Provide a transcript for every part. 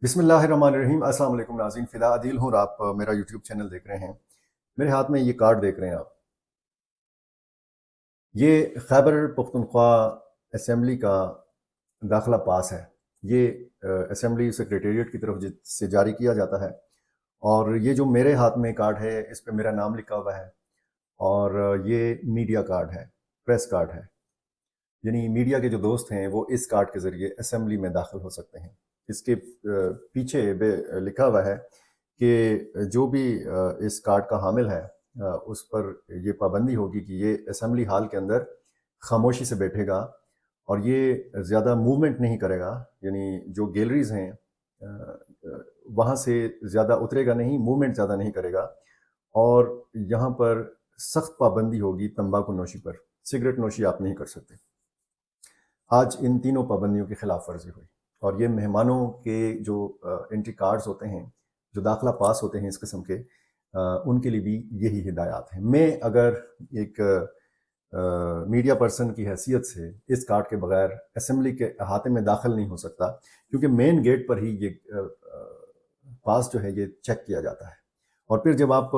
بسم اللہ الرحمن الرحیم۔ السلام علیکم ناظرین، فدا عدیل ہوں اور آپ میرا یوٹیوب چینل دیکھ رہے ہیں۔ میرے ہاتھ میں یہ کارڈ دیکھ رہے ہیں آپ، یہ خیبر پختونخوا اسمبلی کا داخلہ پاس ہے۔ یہ اسمبلی سیکریٹریٹ کی طرف سے جاری کیا جاتا ہے، اور یہ جو میرے ہاتھ میں کارڈ ہے اس پہ میرا نام لکھا ہوا ہے، اور یہ میڈیا کارڈ ہے، پریس کارڈ ہے۔ یعنی میڈیا کے جو دوست ہیں وہ اس کارڈ کے ذریعے اسمبلی میں داخل ہو سکتے ہیں۔ اس کے پیچھے لکھا ہوا ہے کہ جو بھی اس کارڈ کا حامل ہے اس پر یہ پابندی ہوگی کہ یہ اسمبلی ہال کے اندر خاموشی سے بیٹھے گا، اور یہ زیادہ موومنٹ نہیں کرے گا۔ یعنی جو گیلریز ہیں وہاں سے زیادہ اترے گا نہیں، موومنٹ زیادہ نہیں کرے گا، اور یہاں پر سخت پابندی ہوگی تمباکو نوشی پر، سگریٹ نوشی آپ نہیں کر سکتے۔ آج ان تینوں پابندیوں کی خلاف ورزی ہوئی، اور یہ مہمانوں کے جو انٹری کارڈز ہوتے ہیں، جو داخلہ پاس ہوتے ہیں اس قسم کے، ان کے لیے بھی یہی ہدایات ہیں۔ میں اگر ایک میڈیا پرسن کی حیثیت سے اس کارڈ کے بغیر اسمبلی کے احاطے میں داخل نہیں ہو سکتا، کیونکہ مین گیٹ پر ہی یہ پاس جو ہے یہ چیک کیا جاتا ہے، اور پھر جب آپ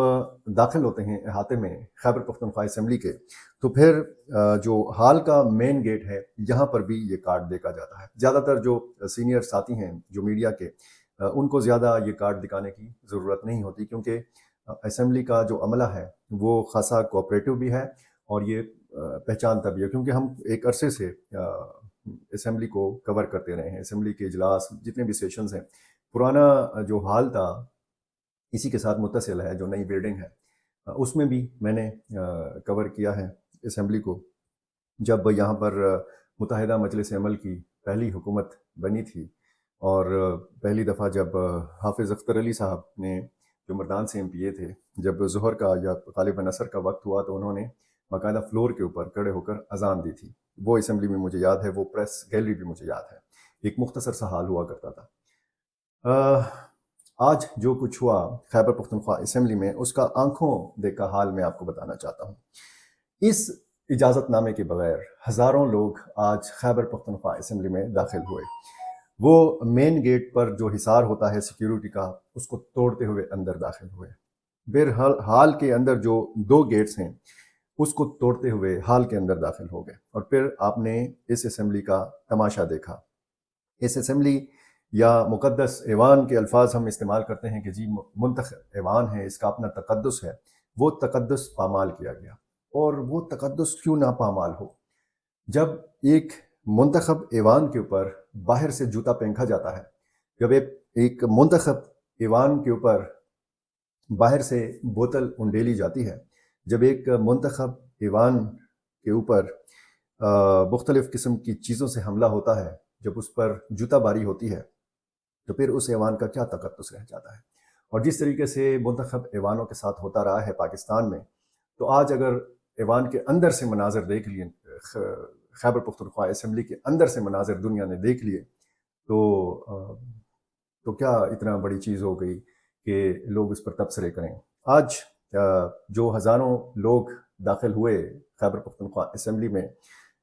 داخل ہوتے ہیں احاطے میں خیبر پختونخوا اسمبلی کے، تو پھر جو ہال کا مین گیٹ ہے یہاں پر بھی یہ کارڈ دیکھا جاتا ہے۔ زیادہ تر جو سینئر ساتھی ہیں جو میڈیا کے، ان کو زیادہ یہ کارڈ دکھانے کی ضرورت نہیں ہوتی، کیونکہ اسمبلی کا جو عملہ ہے وہ خاصا کوآپریٹو بھی ہے، اور یہ پہچانتا بھی ہے، کیونکہ ہم ایک عرصے سے اسمبلی کو کور کرتے رہے ہیں۔ اسمبلی کے اجلاس جتنے بھی سیشنز ہیں، پرانا جو ہال تھا اسی کے ساتھ متصل ہے، جو نئی بلڈنگ ہے اس میں بھی میں نے کور کیا ہے اسمبلی کو۔ جب یہاں پر متحدہ مجلس عمل کی پہلی حکومت بنی تھی، اور پہلی دفعہ جب حافظ اختر علی صاحب نے، جو مردان سے MP تھے، جب ظہر کا یا غالباً عصر کا وقت ہوا تو انہوں نے باقاعدہ فلور کے اوپر کھڑے ہو کر اذان دی تھی۔ وہ اسمبلی میں مجھے یاد ہے، وہ پریس گیلری بھی مجھے یاد ہے۔ ایک مختصر سا حال ہوا کرتا تھا۔ آج جو کچھ ہوا خیبر پختونخوا اسمبلی میں، اس کا آنکھوں دیکھا حال میں آپ کو بتانا چاہتا ہوں۔ اس اجازت نامے کے بغیر ہزاروں لوگ آج خیبر پختونخوا اسمبلی میں داخل ہوئے۔ وہ مین گیٹ پر جو حصار ہوتا ہے سیکیورٹی کا، اس کو توڑتے ہوئے اندر داخل ہوئے۔ بہرحال ہال کے اندر جو 2 گیٹس ہیں اس کو توڑتے ہوئے ہال کے اندر داخل ہو گئے، اور پھر آپ نے اس اسمبلی کا تماشا دیکھا۔ اس اسمبلی یا مقدس ایوان کے الفاظ ہم استعمال کرتے ہیں کہ جی منتخب ایوان ہے، اس کا اپنا تقدس ہے، وہ تقدس پامال کیا گیا۔ اور وہ تقدس کیوں نہ پامال ہو؟ جب ایک منتخب ایوان کے اوپر باہر سے جوتا پھینکا جاتا ہے، جب ایک منتخب ایوان کے اوپر باہر سے بوتل انڈیلی جاتی ہے، جب ایک منتخب ایوان کے اوپر مختلف قسم کی چیزوں سے حملہ ہوتا ہے، جب اس پر جوتا باری ہوتی ہے، تو پھر اس ایوان کا کیا تقدس رہ جاتا ہے؟ اور جس طریقے سے منتخب ایوانوں کے ساتھ ہوتا رہا ہے پاکستان میں، تو آج اگر ایوان کے اندر سے مناظر دیکھ لیے، خیبر پختونخوا اسمبلی کے اندر سے مناظر دنیا نے دیکھ لیے، تو کیا اتنا بڑی چیز ہو گئی کہ لوگ اس پر تبصرے کریں؟ آج جو ہزاروں لوگ داخل ہوئے خیبر پختونخوا اسمبلی میں،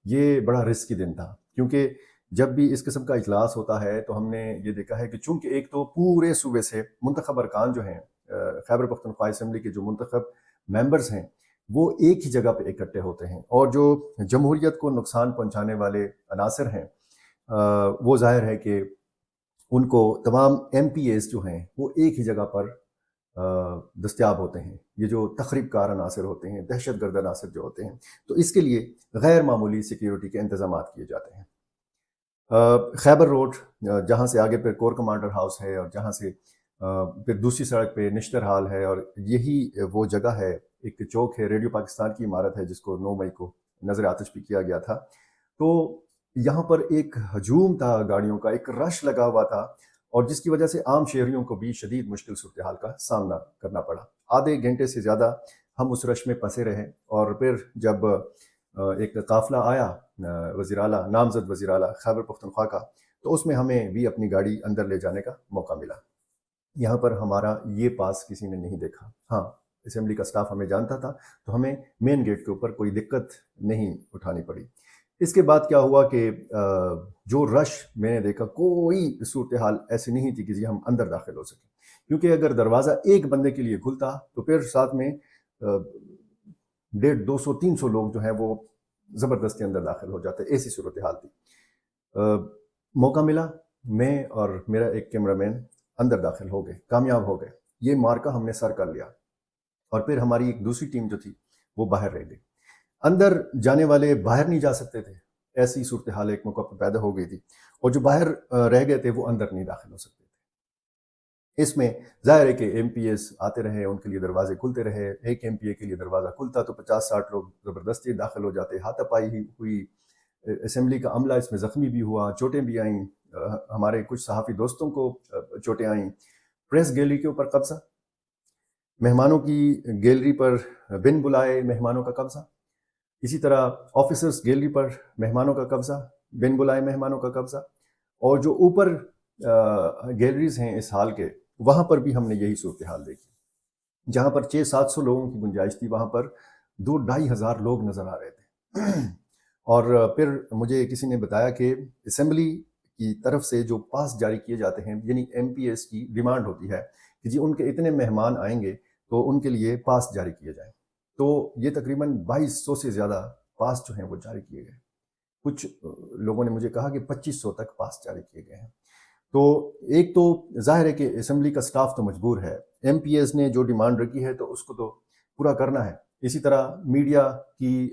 یہ بڑا رسکی دن تھا، کیونکہ جب بھی اس قسم کا اجلاس ہوتا ہے تو ہم نے یہ دیکھا ہے کہ چونکہ ایک تو پورے صوبے سے منتخب ارکان جو ہیں، خیبر پختونخوا اسمبلی کے جو منتخب ممبرز ہیں، وہ ایک ہی جگہ پہ اکٹھے ہوتے ہیں، اور جو جمہوریت کو نقصان پہنچانے والے عناصر ہیں، وہ ظاہر ہے کہ ان کو تمام MPAs جو ہیں وہ ایک ہی جگہ پر دستیاب ہوتے ہیں۔ یہ جو تخریب کار عناصر ہوتے ہیں، دہشت گرد عناصر جو ہوتے ہیں، تو اس کے لیے غیر معمولی سیکیورٹی کے انتظامات کیے جاتے ہیں۔ خیبر روڈ، جہاں سے آگے پھر کور کمانڈر ہاؤس ہے، اور جہاں سے پھر دوسری سڑک پہ نشتر ہال ہے، اور یہی وہ جگہ ہے، ایک چوک ہے، ریڈیو پاکستان کی عمارت ہے جس کو 9 مئی کو نظر آتش بھی کیا گیا تھا۔ تو یہاں پر ایک ہجوم تھا گاڑیوں کا، ایک رش لگا ہوا تھا، اور جس کی وجہ سے عام شہریوں کو بھی شدید مشکل صورتحال کا سامنا کرنا پڑا۔ آدھے گھنٹے سے زیادہ ہم اس رش میں پھنسے رہے، اور پھر جب ایک قافلہ آیا وزیر اعلیٰ، نامزد وزیر اعلیٰ خیبر پختونخوا کا، تو اس میں ہمیں بھی اپنی گاڑی اندر لے جانے کا موقع ملا۔ یہاں پر ہمارا یہ پاس کسی نے نہیں دیکھا۔ ہاں، اسمبلی کا سٹاف ہمیں جانتا تھا، تو ہمیں مین گیٹ کے اوپر کوئی دقت نہیں اٹھانی پڑی۔ اس کے بعد کیا ہوا کہ جو رش میں نے دیکھا، کوئی صورتحال ایسی نہیں تھی کہ جی ہم اندر داخل ہو سکیں، کیونکہ اگر دروازہ ایک بندے کے لیے کھلتا تو پھر ساتھ میں 150 200 300 لوگ جو ہیں وہ زبردستی اندر داخل ہو جاتے، ایسی صورتحال تھی۔ موقع ملا، میں اور میرا ایک کیمرہ مین اندر داخل ہو گئے، کامیاب ہو گئے، یہ مارکا ہم نے سر کر لیا، اور پھر ہماری ایک دوسری ٹیم جو تھی وہ باہر رہ گئی۔ اندر جانے والے باہر نہیں جا سکتے تھے، ایسی صورتحال ایک موقع پر پیدا ہو گئی تھی، اور جو باہر رہ گئے تھے وہ اندر نہیں داخل ہو سکتے تھے۔ اس میں ظاہر ہے کہ ایم پی ایس آتے رہے، ان کے لیے دروازے کھلتے رہے، ایک ایم پی اے کے لیے دروازہ کھلتا تو 50-60 لوگ زبردستی داخل ہو جاتے، ہاتھا پائی ہوئی، اسمبلی کا عملہ اس میں زخمی بھی ہوا، چوٹیں بھی آئیں، ہمارے کچھ صحافی دوستوں کو چوٹیں آئیں، پریس گیلری کے اوپر قبضہ، مہمانوں کی گیلری پر بن بلائے مہمانوں کا قبضہ، اسی طرح آفیسرز گیلری پر مہمانوں کا قبضہ، بن بلائے مہمانوں کا قبضہ، اور جو اوپر گیلریز ہیں اس ہال کے، وہاں پر بھی ہم نے یہی صورتحال دیکھی، جہاں پر 600-700 لوگوں کی گنجائش تھی، وہاں پر 2-2.5 ہزار لوگ نظر آ رہے تھے۔ اور پھر مجھے کسی نے بتایا کہ اسمبلی کی طرف سے جو پاس جاری کیے جاتے ہیں، یعنی ایم پی ایس کی ڈیمانڈ ہوتی ہے کہ جی ان کے اتنے مہمان آئیں گے تو ان کے لیے پاس جاری کیے جائیں، تو یہ تقریباً 2200 سے زیادہ پاس جو ہیں وہ جاری کیے گئے، کچھ لوگوں نے مجھے کہا کہ 2500 تک پاس جاری کیے گئے ہیں۔ تو ایک تو ظاہر ہے کہ اسمبلی کا سٹاف تو مجبور ہے، ایم پی ایس نے جو ڈیمانڈ رکھی ہے تو اس کو تو پورا کرنا ہے، اسی طرح میڈیا کی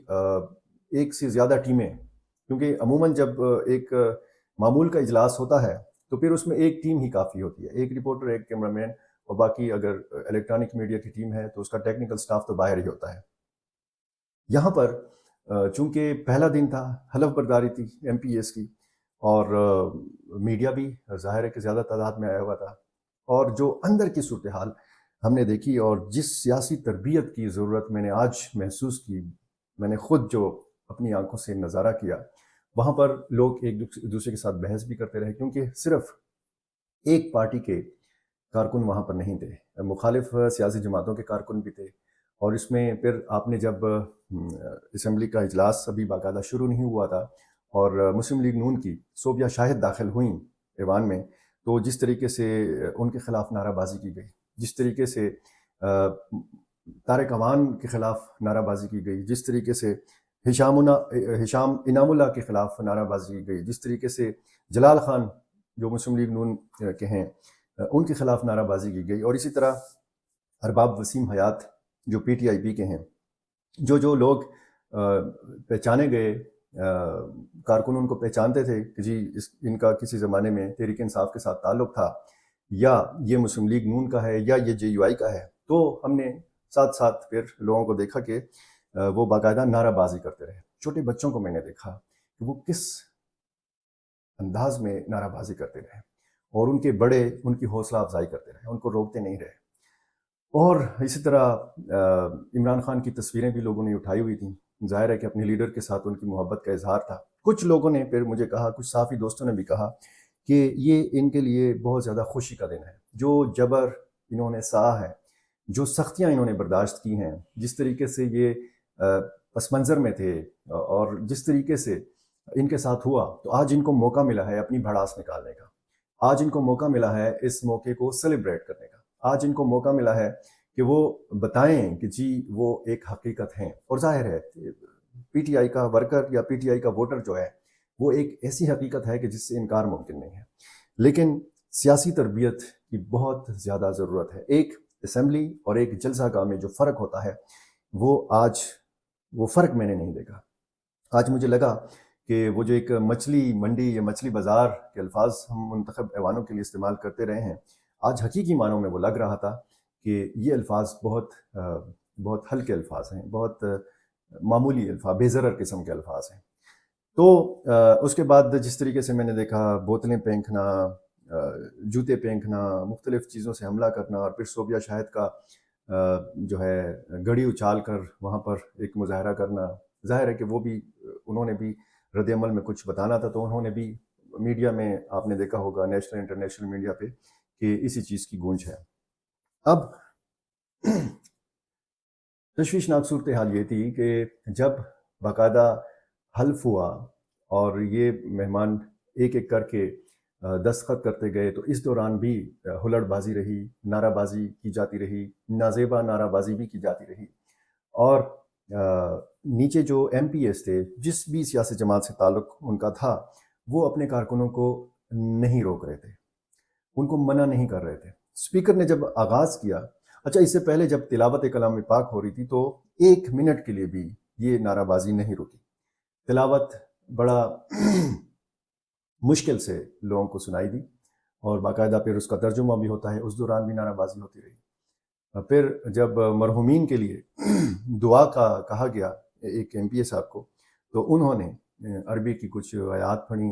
ایک سے زیادہ ٹیمیں، کیونکہ عموماً جب ایک معمول کا اجلاس ہوتا ہے تو پھر اس میں ایک ٹیم ہی کافی ہوتی ہے، ایک رپورٹر، ایک کیمرہ مین، اور باقی اگر الیکٹرانک میڈیا کی ٹیم ہے تو اس کا ٹیکنیکل سٹاف تو باہر ہی ہوتا ہے۔ یہاں پر چونکہ پہلا دن تھا، حلف برداری تھی ایم پی ایس کی، اور میڈیا بھی ظاہر ہے کہ زیادہ تعداد میں آیا ہوا تھا، اور جو اندر کی صورتحال ہم نے دیکھی اور جس سیاسی تربیت کی ضرورت میں نے آج محسوس کی، میں نے خود جو اپنی آنکھوں سے نظارہ کیا، وہاں پر لوگ ایک دوسرے کے ساتھ بحث بھی کرتے رہے، کیونکہ صرف ایک پارٹی کے کارکن وہاں پر نہیں تھے، مخالف سیاسی جماعتوں کے کارکن بھی تھے، اور اس میں پھر آپ نے جب اسمبلی کا اجلاس ابھی باقاعدہ شروع نہیں ہوا تھا اور مسلم لیگ نون کی صوبیہ شاہد داخل ہوئیں ایوان میں، تو جس طریقے سے ان کے خلاف نعرہ بازی کی گئی، جس طریقے سے طارق امان کے خلاف نعرہ بازی کی گئی، جس طریقے سے ہشام انعام اللہ کے خلاف نعرہ بازی کی گئی، جس طریقے سے جلال خان جو مسلم لیگ نون کے ہیں ان کے خلاف نعرہ بازی کی گئی، اور اسی طرح ارباب وسیم حیات جو پی ٹی آئی پی کے ہیں، جو لوگ پہچانے گئے کارکن ان کو پہچانتے تھے کہ جی ان کا کسی زمانے میں تحریک انصاف کے ساتھ تعلق تھا، یا یہ مسلم لیگ نون کا ہے، یا یہ جے یو آئی کا ہے، تو ہم نے ساتھ ساتھ پھر لوگوں کو دیکھا کہ وہ باقاعدہ نعرہ بازی کرتے رہے۔ چھوٹے بچوں کو میں نے دیکھا کہ وہ کس انداز میں نعرہ بازی کرتے رہے، اور ان کے بڑے ان کی حوصلہ افزائی کرتے رہے، ان کو روکتے نہیں رہے۔ اور اسی طرح عمران خان کی تصویریں بھی لوگوں نے اٹھائی ہوئی تھیں، ظاہر ہے کہ اپنے لیڈر کے ساتھ ان کی محبت کا اظہار تھا۔ کچھ لوگوں نے پھر مجھے کہا، کچھ صحافی دوستوں نے بھی کہا کہ یہ ان کے لیے بہت زیادہ خوشی کا دن ہے، جو جبر انہوں نے سہا ہے، جو سختیاں انہوں نے برداشت کی ہیں، جس طریقے سے یہ پس منظر میں تھے، اور جس طریقے سے ان کے ساتھ ہوا، تو آج ان کو موقع ملا ہے اپنی بھڑاس نکالنے کا، آج ان کو موقع ملا ہے اس موقع کو سیلیبریٹ کرنے کا، آج ان کو موقع ملا ہے کہ وہ بتائیں کہ جی وہ ایک حقیقت ہیں۔ اور ظاہر ہے پی ٹی آئی کا ورکر یا پی ٹی آئی کا ووٹر جو ہے وہ ایک ایسی حقیقت ہے کہ جس سے انکار ممکن نہیں ہے، لیکن سیاسی تربیت کی بہت زیادہ ضرورت ہے۔ ایک اسمبلی اور ایک جلسہ گاہ میں جو فرق ہوتا ہے وہ فرق میں نے نہیں دیکھا۔ آج مجھے لگا کہ وہ جو ایک مچھلی منڈی یا مچھلی بازار کے الفاظ ہم منتخب ایوانوں کے لیے استعمال کرتے رہے ہیں، آج حقیقی معنوں میں وہ لگ رہا تھا کہ یہ الفاظ بہت ہلکے الفاظ ہیں، بہت معمولی الفاظ، بے ضرر قسم کے الفاظ ہیں۔ تو اس کے بعد جس طریقے سے میں نے دیکھا بوتلیں پھینکنا، جوتے پھینکنا، مختلف چیزوں سے حملہ کرنا، اور پھر صوبیہ شاہد کا جو ہے گھڑی اچھال کر وہاں پر ایک مظاہرہ کرنا، ظاہر ہے کہ وہ بھی انہوں نے بھی رد عمل میں کچھ بتانا تھا، تو انہوں نے بھی میڈیا میں آپ نے دیکھا ہوگا، نیشنل انٹرنیشنل میڈیا پہ، کہ اسی چیز کی گونج ہے۔ اب تشویشناک صورتحال یہ تھی کہ جب باقاعدہ حلف ہوا اور یہ مہمان ایک ایک کر کے دستخط کرتے گئے، تو اس دوران بھی ہلڑ بازی رہی، نعرہ بازی کی جاتی رہی، نازیبا نعرہ بازی بھی کی جاتی رہی، اور نیچے جو ایم پی ایس تھے، جس بھی سیاسی جماعت سے تعلق ان کا تھا، وہ اپنے کارکنوں کو نہیں روک رہے تھے، ان کو منع نہیں کر رہے تھے۔ اسپیکر نے جب آغاز کیا، اچھا اس سے پہلے جب تلاوت کلام پاک ہو رہی تھی تو 1 منٹ کے لیے بھی یہ نعرہ بازی نہیں رکی، تلاوت بڑا مشکل سے لوگوں کو سنائی دی، اور باقاعدہ پھر اس کا ترجمہ بھی ہوتا ہے، اس دوران بھی نعرہ بازی ہوتی رہی۔ پھر جب مرحومین کے لیے دعا کا کہا گیا ایک ایم پی اے صاحب کو، تو انہوں نے عربی کی کچھ آیات پڑھی،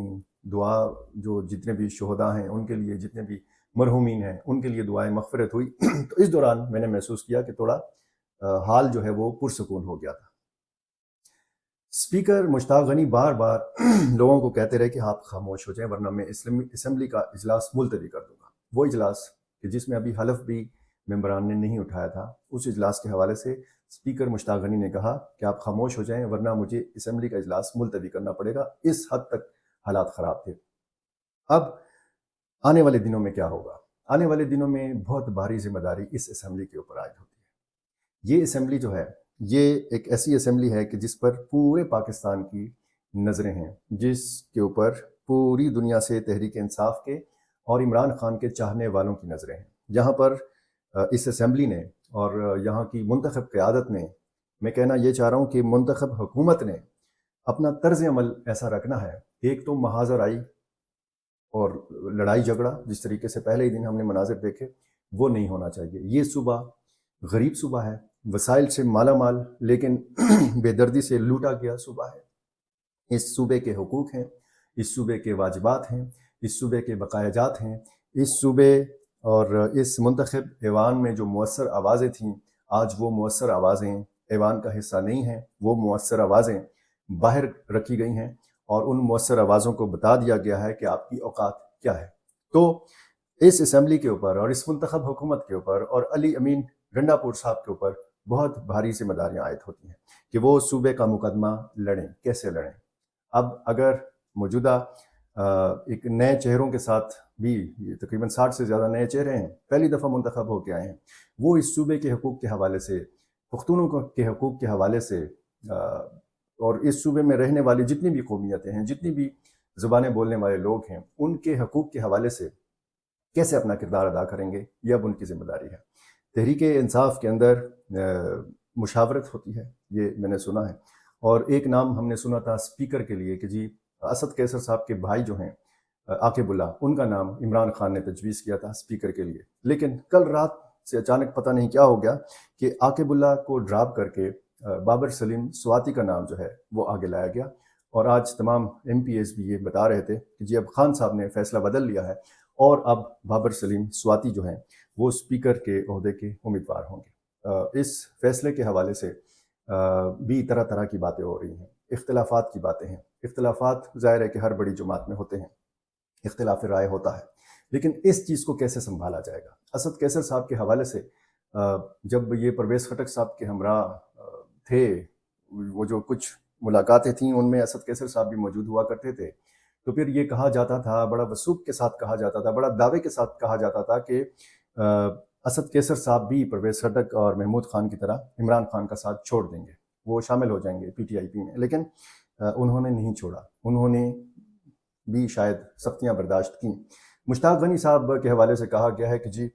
دعا جو جتنے بھی شہداء ہیں ان کے لیے، جتنے بھی مرحومین ہیں ان کے لیے دعائیں مغفرت ہوئی۔ تو اس دوران میں نے محسوس کیا کہ تھوڑا حال جو ہے وہ پرسکون ہو گیا تھا۔ اسپیکر مشتاق غنی بار بار لوگوں کو کہتے رہے کہ آپ خاموش ہو جائیں ورنہ میں اسمبلی کا اجلاس ملتوی کر دوں گا۔ وہ اجلاس کہ جس میں ابھی حلف بھی ممبران نے نہیں اٹھایا تھا، اس اجلاس کے حوالے سے اسپیکر مشتاق غنی نے کہا کہ آپ خاموش ہو جائیں ورنہ مجھے اسمبلی کا اجلاس ملتوی کرنا پڑے گا۔ اس حد تک حالات خراب تھے۔ اب آنے والے دنوں میں کیا ہوگا؟ آنے والے دنوں میں بہت بھاری ذمہ داری اس اسمبلی کے اوپر عائد ہوتی ہے۔ یہ اسمبلی جو ہے، یہ ایک ایسی اسمبلی ہے کہ جس پر پورے پاکستان کی نظریں ہیں، جس کے اوپر پوری دنیا سے تحریک انصاف کے اور عمران خان کے چاہنے والوں کی نظریں ہیں۔ یہاں پر اس اسمبلی نے اور یہاں کی منتخب قیادت نے، میں کہنا یہ چاہ رہا ہوں کہ منتخب حکومت نے اپنا طرز عمل ایسا رکھنا ہے، ایک تو محاذ آرائی اور لڑائی جھگڑا جس طریقے سے پہلے ہی دن ہم نے مناظر دیکھے، وہ نہیں ہونا چاہیے۔ یہ صوبہ غریب صوبہ ہے، وسائل سے مالا مال لیکن بے دردی سے لوٹا گیا صوبہ ہے۔ اس صوبے کے حقوق ہیں، اس صوبے کے واجبات ہیں، اس صوبے کے بقایا جات ہیں۔ اس صوبے اور اس منتخب ایوان میں جو مؤثر آوازیں تھیں، آج وہ مؤثر آوازیں ایوان کا حصہ نہیں ہیں، وہ مؤثر آوازیں باہر رکھی گئی ہیں، اور ان مؤثر آوازوں کو بتا دیا گیا ہے کہ آپ کی اوقات کیا ہے۔ تو اس اسمبلی کے اوپر اور اس منتخب حکومت کے اوپر اور علی امین گنڈا پور صاحب کے اوپر بہت بھاری ذمہ داریاں عائد ہوتی ہیں کہ وہ صوبے کا مقدمہ لڑیں، کیسے لڑیں۔ اب اگر موجودہ ایک نئے چہروں کے ساتھ بھی، تقریباً 60 سے زیادہ نئے چہرے ہیں، پہلی دفعہ منتخب ہو کے آئے ہیں، وہ اس صوبے کے حقوق کے حوالے سے، پختونوں کے حقوق کے حوالے سے، اور اس صوبے میں رہنے والی جتنی بھی قومیتیں ہیں، جتنی بھی زبانیں بولنے والے لوگ ہیں، ان کے حقوق کے حوالے سے کیسے اپنا کردار ادا کریں گے، یہ اب ان کی ذمہ داری ہے۔ تحریک انصاف کے اندر مشاورت ہوتی ہے، یہ میں نے سنا ہے، اور ایک نام ہم نے سنا تھا اسپیکر کے لیے کہ جی اسد کیسر صاحب کے بھائی جو ہیں عاقب اللہ، ان کا نام عمران خان نے تجویز کیا تھا اسپیکر کے لیے، لیکن کل رات سے اچانک پتہ نہیں کیا ہو گیا کہ عاقب اللہ کو ڈراپ کر کے بابر سلیم سواتی کا نام جو ہے وہ آگے لایا گیا، اور آج تمام ایم پی ایس بھی یہ بتا رہے تھے کہ جی اب خان صاحب نے فیصلہ بدل لیا ہے، اور اب بابر سلیم سواتی جو ہیں وہ اسپیکر کے عہدے کے امیدوار ہوں گے۔ اس فیصلے کے حوالے سے بھی طرح طرح کی باتیں ہو رہی ہیں، اختلافات کی باتیں ہیں۔ اختلافات ظاہر ہے کہ ہر بڑی جماعت میں ہوتے ہیں، اختلاف رائے ہوتا ہے، لیکن اس چیز کو کیسے سنبھالا جائے گا؟ اسد کیسر صاحب کے حوالے سے جب یہ پرویز خٹک صاحب کے ہمراہ تھے، وہ جو کچھ ملاقاتیں تھیں ان میں اسد کیسر صاحب بھی موجود ہوا کرتے تھے، تو پھر یہ کہا جاتا تھا، بڑا وثوق کے ساتھ کہا جاتا تھا، بڑا دعوے کے ساتھ کہا جاتا تھا کہ اسد کیسر صاحب بھی پرویز خٹک اور محمود خان کی طرح عمران خان کا ساتھ چھوڑ دیں گے، وہ شامل ہو جائیں گے پی ٹی آئی پی میں، لیکن انہوں نے نہیں چھوڑا، انہوں نے بھی شاید سختیاں برداشت کیں۔ مشتاق غنی صاحب کے حوالے سے کہا گیا ہے کہ جی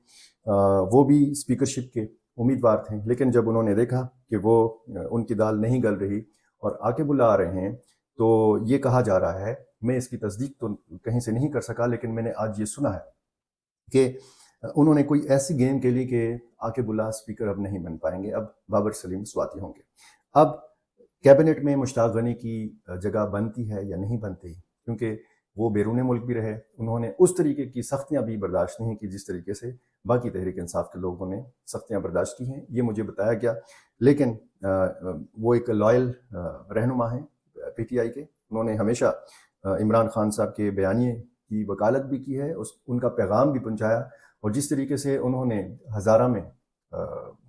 وہ بھی اسپیکرشپ کے امیدوار تھے، لیکن جب انہوں نے دیکھا کہ وہ ان کی دال نہیں گل رہی اور عاقب اللہ آ رہے ہیں، تو یہ کہا جا رہا ہے، میں اس کی تصدیق تو کہیں سے نہیں کر سکا، لیکن میں نے آج یہ سنا ہے کہ انہوں نے کوئی ایسی گیم کے لیے کہ عاقب اللہ اسپیکر اب نہیں بن پائیں گے، اب بابر سلیم سواتی ہوں گے۔ اب کیبنٹ میں مشتاق غنی کی جگہ بنتی ہے یا نہیں بنتی، کیونکہ وہ بیرون ملک بھی رہے، انہوں نے اس طریقے کی سختیاں بھی برداشت نہیں کی جس طریقے سے باقی تحریک انصاف کے لوگوں نے سختیاں برداشت کی ہیں، یہ مجھے بتایا گیا، لیکن وہ ایک لائل رہنما ہیں پی ٹی آئی کے، انہوں نے ہمیشہ عمران خان صاحب کے بیانیے کی وکالت بھی کی ہے، ان کا پیغام بھی پہنچایا، اور جس طریقے سے انہوں نے ہزارہ میں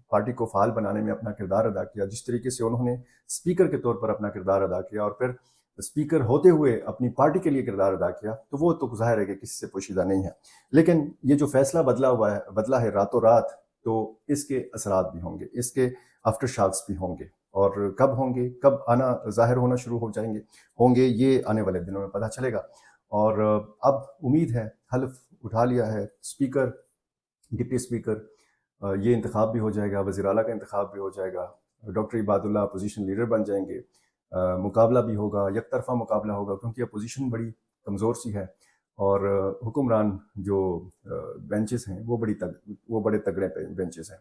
پارٹی کو فعال بنانے میں اپنا کردار ادا کیا، جس طریقے سے انہوں نے اسپیکر کے طور پر اپنا کردار ادا کیا، اور پھر اسپیکر ہوتے ہوئے اپنی پارٹی کے لیے کردار ادا کیا تو وہ تو ظاہر ہے کہ کسی سے پوشیدہ نہیں ہے، لیکن یہ جو فیصلہ بدلا ہے راتوں رات، تو اس کے اثرات بھی ہوں گے، اس کے آفٹر شاکس بھی ہوں گے، اور کب ہوں گے، کب آنا ظاہر ہونا شروع ہوں گے یہ آنے والے دنوں میں پتہ چلے گا۔ اور اب امید ہے، حلف اٹھا لیا ہے اسپیکر، ڈپٹی اسپیکر، یہ انتخاب بھی ہو جائے گا، وزیر اعلیٰ کا انتخاب بھی ہو جائے گا، ڈاکٹر عباد اللہ اپوزیشن لیڈر بن جائیں گے، مقابلہ بھی ہوگا، یک طرفہ مقابلہ ہوگا، کیونکہ اپوزیشن بڑی کمزور سی ہے، اور حکمران جو بینچز ہیں وہ بڑے تگڑے بینچز ہیں،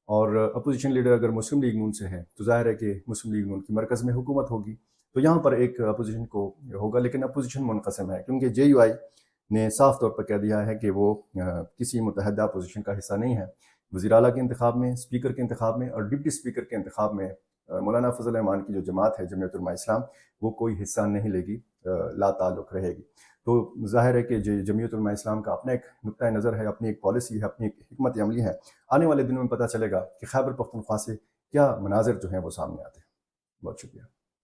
اور اپوزیشن لیڈر اگر مسلم لیگ نون سے ہے تو ظاہر ہے کہ مسلم لیگ نون کی مرکز میں حکومت ہوگی، تو یہاں پر ایک اپوزیشن کو ہوگا، لیکن اپوزیشن منقسم ہے، کیونکہ جے یو آئی نے صاف طور پر کہہ دیا ہے کہ وہ کسی متحدہ اپوزیشن کا حصہ نہیں ہے۔ وزیر اعلیٰ کے انتخاب میں، اسپیکر کے انتخاب میں اور ڈپٹی اسپیکر کے انتخاب میں مولانا فضل الرحمان کی جو جماعت ہے جمعیت علماء اسلام، وہ کوئی حصہ نہیں لے گی، لا تعلق رہے گی۔ تو ظاہر ہے کہ جمعیت علماء اسلام کا اپنا ایک نقطۂ نظر ہے، اپنی ایک پالیسی ہے، اپنی ایک حکمت عملی ہے۔ آنے والے دنوں میں پتہ چلے گا کہ خیبر پختونخوا سے کیا مناظر جو ہیں وہ سامنے آتے ہیں۔ بہت شکریہ۔